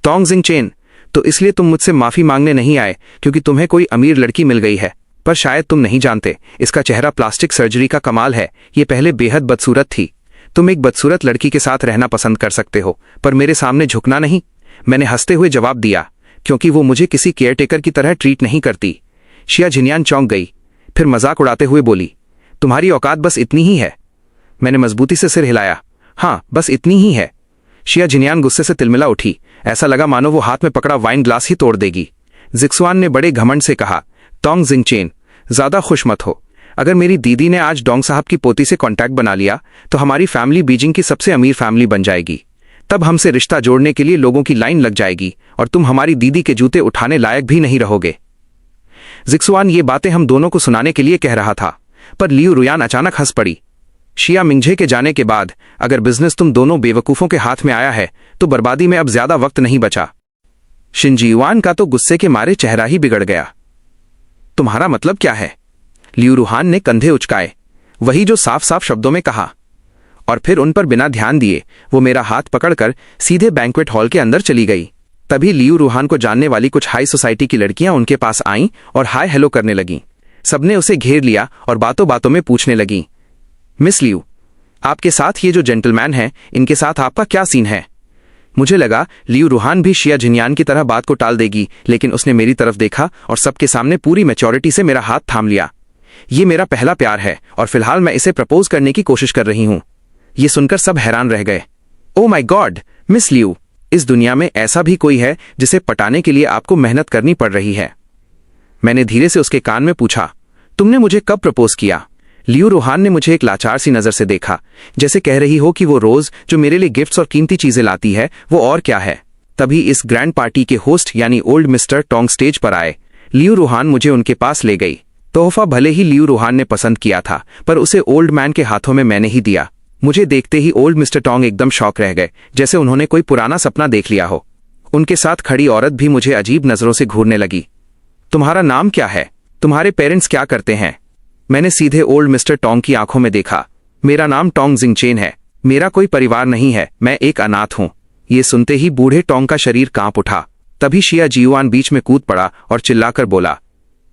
टोंग जिंगचेन, तो इसलिए तुम मुझसे माफी मांगने नहीं आए क्योंकि तुम्हें कोई अमीर लड़की मिल गई है? पर शायद तुम नहीं जानते, इसका चेहरा प्लास्टिक सर्जरी का कमाल है। ये पहले बेहद बदसूरत थी। तुम एक बदसूरत लड़की के साथ रहना पसंद कर सकते हो, पर मेरे सामने झुकना नहीं। मैंने हंसते हुए जवाब दिया, क्योंकि वो मुझे किसी केयरटेकर की तरह ट्रीट नहीं करती। शिया झिनयान चौंक गई, फिर मजाक उड़ाते हुए बोली, तुम्हारी औकात बस इतनी ही है? मैंने मजबूती से सिर हिलाया। हाँ, बस इतनी ही है। शिया झिनयान गुस्से से तिलमिला उठी। ऐसा लगा मानो वो हाथ में पकड़ा वाइन ग्लास ही तोड़ देगी। जिक्सुआन ने बड़े घमंड से कहा, टोंग जिंगचेन, ज्यादा खुश मत हो। अगर मेरी दीदी ने आज डोंग साहब की पोती से कांटेक्ट बना लिया तो हमारी फैमिली बीजिंग की सबसे अमीर फैमिली बन जाएगी। तब हमसे रिश्ता जोड़ने के लिए लोगों की लाइन लग जाएगी और तुम हमारी दीदी के जूते उठाने लायक भी नहीं रहोगे। जिक्सुआन ये बातें हम दोनों को सुनाने के लिए कह रहा था, पर लियू रुयान अचानक हंस पड़ी। शिया मिंझे के जाने के बाद अगर बिजनेस तुम दोनों बेवकूफों के हाथ में आया है तो बर्बादी में अब ज्यादा वक्त नहीं बचा। शिनजीवान का तो गुस्से के मारे चेहरा ही बिगड़ गया। तुम्हारा मतलब क्या है? लियू रुहान ने कंधे उचकाए, वही जो साफ साफ शब्दों में कहा। और फिर उन पर बिना ध्यान दिए वो मेरा हाथ पकड़कर सीधे बैंक्वेट हॉल के अंदर चली गई। तभी लियू रुहान को जानने वाली कुछ हाई सोसाइटी की लड़कियां उनके पास आईं और हाय हेलो करने लगीं। सबने उसे घेर लिया और बातों बातों में पूछने लगीं, मिस लियू, आपके साथ ये जो जेंटलमैन है, इनके साथ आपका क्या सीन है? मुझे लगा लियू रुहान भी शिया झिनयान की तरह बात को टाल देगी, लेकिन उसने मेरी तरफ देखा और सबके सामने पूरी मैच्योरिटी से मेरा हाथ थाम लिया। ये मेरा पहला प्यार है और फिलहाल मैं इसे प्रपोज करने की कोशिश कर रही हूं। ये सुनकर सब हैरान रह गए। Oh my God, miss Liu, इस दुनिया में ऐसा भी कोई है जिसे पटाने के लिए आपको मेहनत करनी पड़ रही है? मैंने धीरे से उसके कान में पूछा, तुमने मुझे कब प्रपोज किया? लियू रुहान ने मुझे एक लाचार सी नजर से देखा, जैसे कह रही हो कि वो रोज जो मेरे लिए गिफ्ट्स और कीमती चीजें लाती है वो और क्या है। तभी इस ग्रैंड पार्टी के होस्ट यानी ओल्ड मिस्टर टोंग स्टेज पर आए। लियू रुहान मुझे उनके पास ले गई। तोहफा भले ही लियू रुहान ने पसंद किया था, पर उसे ओल्ड मैन के हाथों में मैंने ही दिया। मुझे देखते ही ओल्ड मिस्टर टोंग एकदम शॉक रह गए, जैसे उन्होंने कोई पुराना सपना देख लिया हो। उनके साथ खड़ी औरत भी मुझे अजीब नजरों से घूरने लगी। तुम्हारा नाम क्या है? तुम्हारे पेरेंट्स क्या करते हैं? मैंने सीधे ओल्ड मिस्टर टोंग की आंखों में देखा। मेरा नाम टोंग जिंगचेन है। मेरा कोई परिवार नहीं है, मैं एक अनाथ हूं। ये सुनते ही बूढ़े टोंग का शरीर कांप उठा। तभी शिया जियुआन बीच में कूद पड़ा और चिल्लाकर बोला,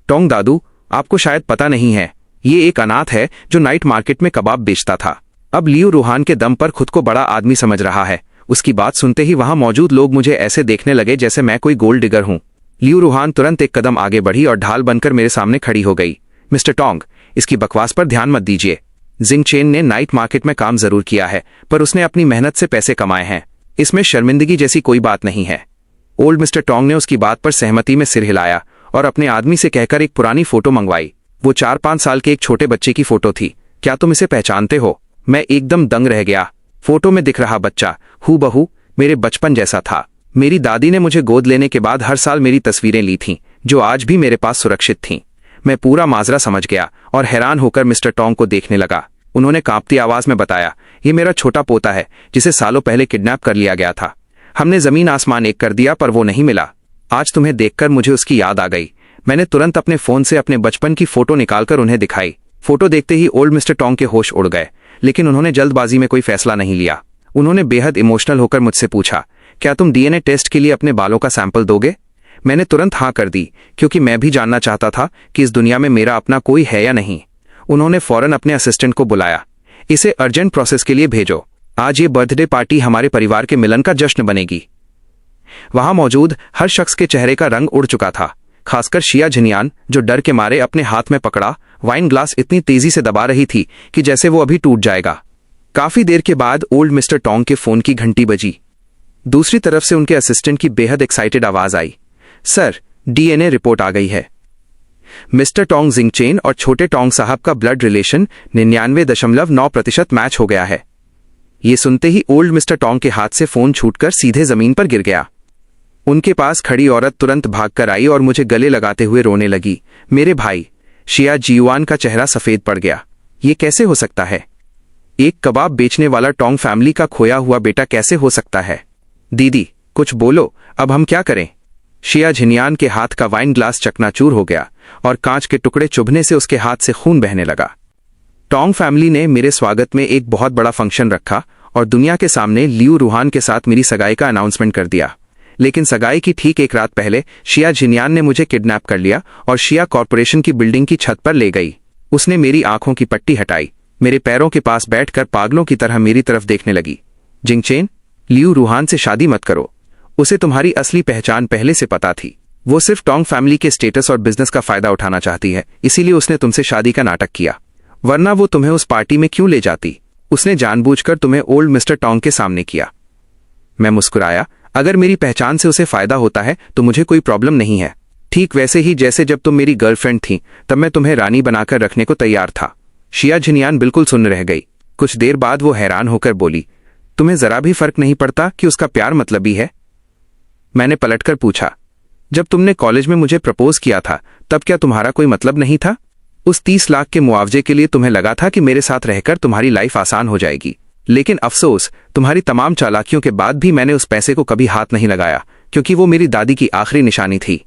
टोंग दादू, आपको शायद पता नहीं है, ये एक अनाथ है जो नाइट मार्केट में कबाब बेचता था। अब लियू रुहान के दम पर खुद को बड़ा आदमी समझ रहा है। उसकी बात सुनते ही वहां मौजूद लोग मुझे ऐसे देखने लगे जैसे मैं कोई गोल्ड डिगर हूं। लियू रुहान तुरंत एक कदम आगे बढ़ी और ढाल बनकर मेरे सामने खड़ी हो गई। मिस्टर टोंग, इसकी बकवास पर ध्यान मत दीजिए। जिंगचेन ने नाइट मार्केट में काम जरूर किया है, पर उसने अपनी मेहनत से पैसे कमाए हैं। इसमें शर्मिंदगी जैसी कोई बात नहीं है। ओल्ड मिस्टर टोंग ने उसकी बात पर सहमति में सिर हिलाया और अपने आदमी से कहकर एक पुरानी फोटो मंगवाई। वो 4-5 साल के एक छोटे बच्चे की फोटो थी। क्या तुम इसे पहचानते हो? मैं एकदम दंग रह गया। फोटो में दिख रहा बच्चा हूबहू मेरे बचपन जैसा था। मेरी दादी ने मुझे गोद लेने के बाद हर साल मेरी तस्वीरें ली थीं, जो आज भी मेरे पास सुरक्षित थीं। मैं पूरा माजरा समझ गया और हैरान होकर मिस्टर टोंग को देखने लगा। उन्होंने कांपती आवाज में बताया, ये मेरा छोटा पोता है जिसे सालों पहले किडनैप कर लिया गया था। हमने जमीन आसमान एक कर दिया पर वो नहीं मिला। आज तुम्हें देखकर मुझे उसकी याद आ गई। मैंने तुरंत अपने फोन से अपने बचपन की फोटो निकालकर उन्हें दिखाई। फोटो देखते ही ओल्ड मिस्टर टोंग के होश उड़ गए, लेकिन उन्होंने जल्दबाजी में कोई फैसला नहीं लिया। उन्होंने बेहद इमोशनल होकर मुझसे पूछा, क्या तुम डीएनए टेस्ट के लिए अपने बालों का सैंपल दोगे? मैंने तुरंत हाँ कर दी, क्योंकि मैं भी जानना चाहता था कि इस दुनिया में मेरा अपना कोई है या नहीं। उन्होंने फौरन अपने असिस्टेंट को बुलाया, इसे अर्जेंट प्रोसेस के लिए भेजो। आज ये बर्थडे पार्टी हमारे परिवार के मिलन का जश्न बनेगी। वहां मौजूद हर शख्स के चेहरे का रंग उड़ चुका था, खासकर शिया झिनयान, जो डर के मारे अपने हाथ में पकड़ा वाइन ग्लास इतनी तेजी से दबा रही थी कि जैसे वो अभी टूट जाएगा। काफी देर के बाद ओल्ड मिस्टर टोंग के फोन की घंटी बजी। दूसरी तरफ से उनके असिस्टेंट की बेहद एक्साइटेड आवाज आई, सर, डीएनए रिपोर्ट आ गई है। मिस्टर टोंग जिंगचेन और छोटे टोंग साहब का ब्लड रिलेशन 99.9% मैच हो गया है। ये सुनते ही ओल्ड मिस्टर टोंग के हाथ से फोन छूटकर सीधे जमीन पर गिर गया। उनके पास खड़ी औरत तुरंत भागकर आई और मुझे गले लगाते हुए रोने लगी। मेरे भाई। शिया जियुआन का चेहरा सफेद पड़ गया। ये कैसे हो सकता है? एक कबाब बेचने वाला टोंग फैमिली का खोया हुआ बेटा कैसे हो सकता है? दीदी कुछ बोलो, अब हम क्या करें? शिया झिनयान के हाथ का वाइन ग्लास चकनाचूर हो गया और कांच के टुकड़े चुभने से उसके हाथ से खून बहने लगा। टोंग फैमिली ने मेरे स्वागत में एक बहुत बड़ा फंक्शन रखा और दुनिया के सामने लियू रूहान के साथ मेरी सगाई का अनाउंसमेंट कर दिया। लेकिन सगाई की ठीक एक रात पहले शिया झिनयान ने मुझे किडनैप कर लिया और शिया कॉरपोरेशन की बिल्डिंग की छत पर ले गई। उसने मेरी आंखों की पट्टी हटाई, मेरे पैरों के पास बैठकर पागलों की तरह मेरी तरफ देखने लगी। जिंगचेन, लियू रूहान से शादी मत करो। उसे तुम्हारी असली पहचान पहले से पता थी। वो सिर्फ टोंग फैमिली के स्टेटस और बिजनेस का फायदा उठाना चाहती है, इसीलिए उसने तुमसे शादी का नाटक किया। वरना वो तुम्हें उस पार्टी में क्यों ले जाती? उसने जानबूझकर तुम्हें ओल्ड मिस्टर टोंग के सामने किया। मैं मुस्कुराया। अगर मेरी पहचान से उसे फायदा होता है तो मुझे कोई प्रॉब्लम नहीं है। ठीक वैसे ही जैसे जब तुम मेरी गर्लफ्रेंड थी तब मैं तुम्हें रानी बनाकर रखने को तैयार था। शिया झिनयान बिल्कुल सुन्न रह गई। कुछ देर बाद वो हैरान होकर बोली, तुम्हें जरा भी फर्क नहीं पड़ता कि उसका प्यार मतलबी है? मैंने पलटकर पूछा, जब तुमने कॉलेज में मुझे प्रपोज किया था तब क्या तुम्हारा कोई मतलब नहीं था? उस 30 लाख के मुआवजे के लिए तुम्हें लगा था कि मेरे साथ रहकर तुम्हारी लाइफ आसान हो जाएगी। लेकिन अफसोस, तुम्हारी तमाम चालाकियों के बाद भी मैंने उस पैसे को कभी हाथ नहीं लगाया, क्योंकि वो मेरी दादी की आखिरी निशानी थी।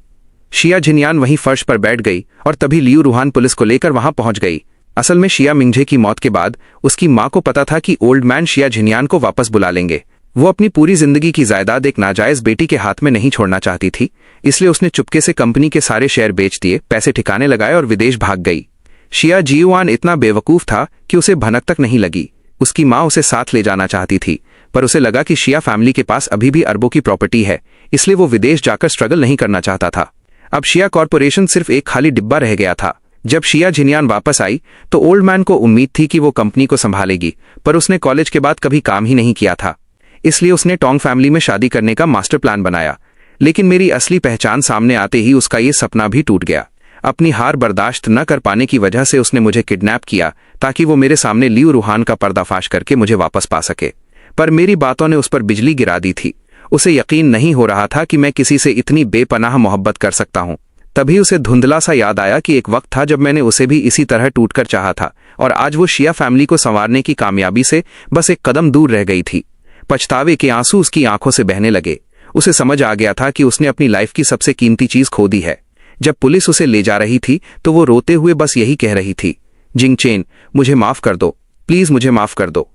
शिया झिनयान वहीं फर्श पर बैठ गई और तभी लियू रूहान पुलिस को लेकर वहां पहुंच गई। असल में शिया मिंगजे की मौत के बाद उसकी मां को पता था कि ओल्ड मैन शिया झिनयान को वापस बुला लेंगे। वो अपनी पूरी जिंदगी की जायदाद एक नाजायज बेटी के हाथ में नहीं छोड़ना चाहती थी, इसलिए उसने चुपके से कंपनी के सारे शेयर बेच दिए, पैसे ठिकाने लगाए और विदेश भाग गई। शिया जियुआन इतना बेवकूफ था कि उसे भनक तक नहीं लगी। उसकी मां उसे साथ ले जाना चाहती थी, पर उसे लगा कि शिया फैमिली के पास अभी भी अरबों की प्रॉपर्टी है, इसलिए वो विदेश जाकर स्ट्रगल नहीं करना चाहता था। अब शिया कॉरपोरेशन सिर्फ एक खाली डिब्बा रह गया था। जब शिया झिनयान वापस आई तो ओल्ड मैन को उम्मीद थी कि वो कंपनी को संभालेगी, पर उसने कॉलेज के बाद कभी काम ही नहीं किया था, इसलिए उसने टोंग फैमिली में शादी करने का मास्टर प्लान बनाया। लेकिन मेरी असली पहचान सामने आते ही उसका ये सपना भी टूट गया। अपनी हार बर्दाश्त न कर पाने की वजह से उसने मुझे किडनैप किया ताकि वो मेरे सामने लियू रूहान का पर्दाफाश करके मुझे वापस पा सके। पर मेरी बातों ने उस पर बिजली गिरा दी थी। उसे यकीन नहीं हो रहा था कि मैं किसी से इतनी बेपनाह मोहब्बत कर सकता हूं। तभी उसे धुंधला सा याद आया कि एक वक्त था जब मैंने उसे भी इसी तरह टूटकर चाहा था, और आज वो शिया फैमिली को संवारने की कामयाबी से बस एक कदम दूर रह गई थी। पछतावे के आंसू उसकी आंखों से बहने लगे। उसे समझ आ गया था कि उसने अपनी लाइफ की सबसे कीमती चीज खो दी है। जब पुलिस उसे ले जा रही थी तो वो रोते हुए बस यही कह रही थी, जिंगचेन, मुझे माफ कर दो, प्लीज मुझे माफ कर दो।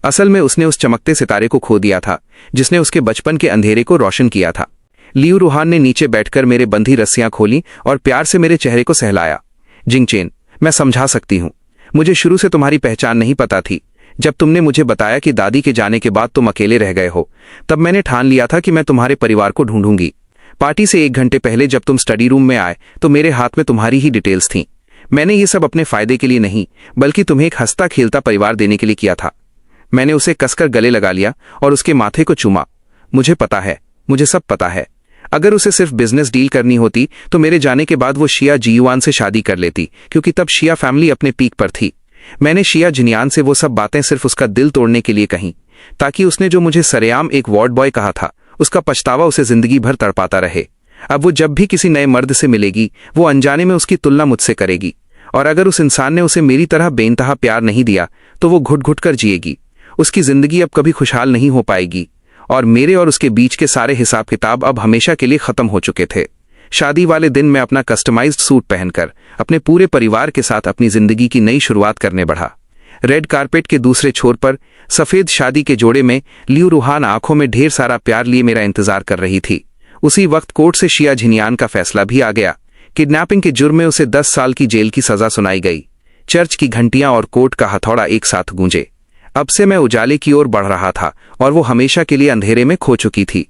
असल में उसने उस चमकते सितारे को खो दिया था जिसने उसके बचपन के अंधेरे को रोशन किया था। लियू रूहान ने नीचे बैठकर मेरे बंधी रस्सियां खोली और प्यार से मेरे चेहरे को सहलाया। जिंगचेन, मैं समझा सकती हूं, मुझे शुरू से तुम्हारी पहचान नहीं पता थी। जब तुमने मुझे बताया कि दादी के जाने के बाद तुम अकेले रह गए हो, तब मैंने ठान लिया था कि मैं तुम्हारे परिवार को ढूंढूंगी। पार्टी से 1 घंटे पहले जब तुम स्टडी रूम में आए तो मेरे हाथ में तुम्हारी ही डिटेल्स थीं। मैंने ये सब अपने फायदे के लिए नहीं, बल्कि तुम्हें एक हंसता खेलता परिवार देने के लिए किया था। मैंने उसे कसकर गले लगा लिया और उसके माथे को चूमा। मुझे पता है, मुझे सब पता है। अगर उसे सिर्फ बिजनेस डील करनी होती तो मेरे जाने के बाद वो शिया जियुआन से शादी कर लेती, क्योंकि तब शिया फैमिली अपने पीक पर थी। मैंने शिया झिनयान से वो सब बातें सिर्फ उसका दिल तोड़ने के लिए कहीं, ताकि उसने जो मुझे सरेआम एक वार्ड बॉय कहा था उसका पछतावा उसे जिंदगी भर तड़पाता रहे। अब वो जब भी किसी नए मर्द से मिलेगी वो अनजाने में उसकी तुलना मुझसे करेगी, और अगर उस इंसान ने उसे मेरी तरह बेइंतहा प्यार नहीं दिया तो वो घुट घुट कर जिएगी। उसकी जिंदगी अब कभी खुशहाल नहीं हो पाएगी, और मेरे और उसके बीच के सारे हिसाब किताब अब हमेशा के लिए खत्म हो चुके थे। शादी वाले दिन मैं अपना कस्टमाइज्ड सूट पहनकर अपने पूरे परिवार के साथ अपनी जिंदगी की नई शुरुआत करने बढ़ा। रेड कारपेट के दूसरे छोर पर सफेद शादी के जोड़े में लियू रूहान आंखों में ढेर सारा प्यार लिए मेरा इंतजार कर रही थी। उसी वक्त कोर्ट से शिया झिनयान का फैसला भी आ गया। किडनैपिंग के जुर्म में उसे 10 साल की जेल की सजा सुनाई गई। चर्च की घंटियां और कोर्ट का हथौड़ा एक साथ गूंजे। अब से मैं उजाले की ओर बढ़ रहा था और वो हमेशा के लिए अंधेरे में खो चुकी थी।